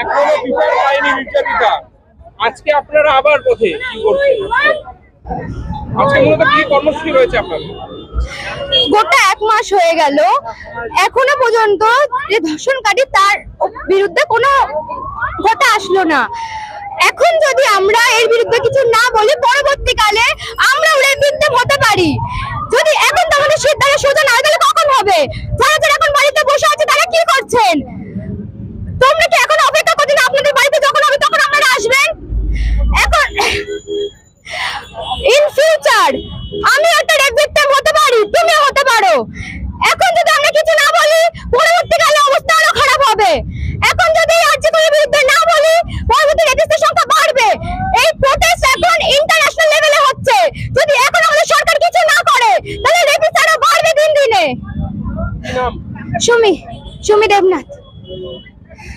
এখনো বিচার পায়নি নির্যাতিতা, আজকে আপনারা আবার পথে কি করছেন? আজকে মূলত কি কর্মসূচি রয়েছে আপনাদের? গোটা 1 মাস হয়ে গেল, এখনো পর্যন্ত যে ধর্ষণকারী তার বিরুদ্ধে কোনো কথা আসলো না। এখন যদি আমরা এর বিরুদ্ধে কিছু না বলি, পরবর্তীকালে আমরা রেপিস্ট হতে পারি। যদি এখন তো আমাদের সিদ্ধান্ত সোজা না হয়, তাহলে কখন হবে? যারা যারা এখন বাড়িতে বসে আছে তারা কি করছেন? তোমরা কি এখন অপেক্ষা করছো না আপনাদের বাড়িতে যখন হবে তখন আপনারা আসবেন? এখন ইন ফিউচার আমি একটা রেপ ভিকটিম হতে পারি, তুমিও হতে পারো। এখন যদি আমরা কিছু না বলি, পরবর্তীকালে অবস্থা আরো খারাপ হবে। এখন যদি আর্যিকরের বিরুদ্ধে না বলি, পরবর্তী রেপিস্টের সংখ্যা বাড়বে। এই প্রোটেস্ট এখন ইন্টারন্যাশনাল লেভেলে হচ্ছে। যদি এখন আমাদের সরকার কিছু না করে, তাহলে রেপিস্ট আরো বাড়বে দিন দিনে। কি নাম? সুমি।